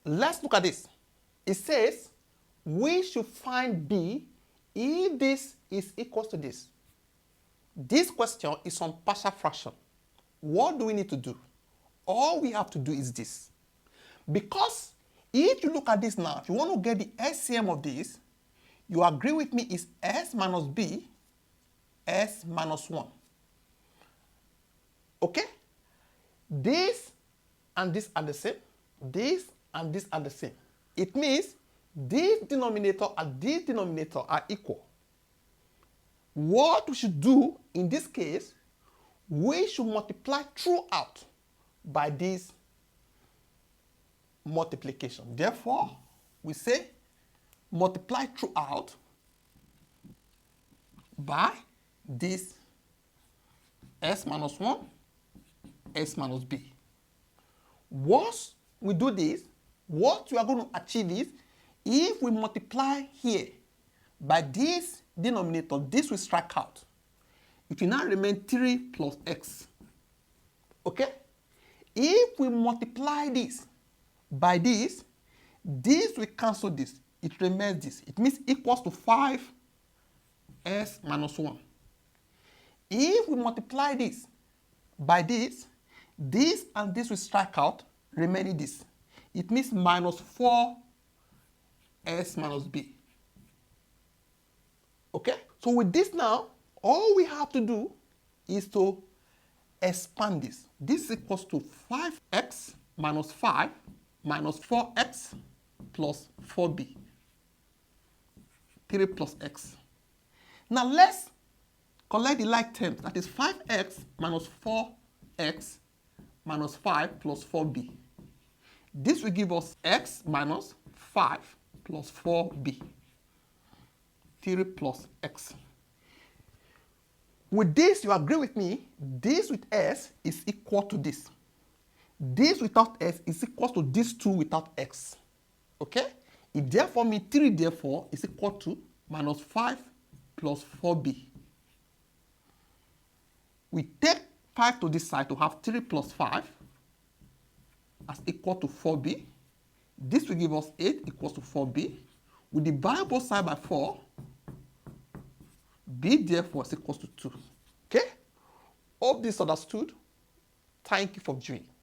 Let's look at this. It says we should find b if this is equal to this. This question is on partial fraction. What do we need to do? All we have to do is this. Because if you look at this now, if you want to get the LCM of this, you agree with me is s minus b, s minus 1. Okay? This and this are the same. This and this are the same. It means this denominator and this denominator are equal. What we should do in this case, we should multiply throughout by this multiplication. Therefore, we say multiply throughout by this s minus 1, s minus b. Once we do this, what we are going to achieve is, if we multiply here by this denominator, this will strike out. It will now remain 3 plus x. Okay? If we multiply this by this, this will cancel this. It remains this. It means equals to 5s minus 1. If we multiply this by this and this will strike out, remaining this. It means minus 4s minus b. Okay? So with this now, all we have to do is to expand this. This is equals to 5x minus 5 minus 4x plus 4b. 3 plus x. Now let's collect the like terms. That is 5x minus 4x minus 5 plus 4b. This will give us x minus 5 plus 4b. 3 plus x. With this, you agree with me, this with s is equal to this. This without s is equal to this 2 without x. Okay? It therefore means 3 therefore is equal to minus 5 plus 4b. We take 5 to this side to have 3 plus 5 as equal to 4b. This will give us 8 equals to 4b. We divide both sides by 4. B therefore is equals to 2. Okay? Hope this understood. Thank you for viewing.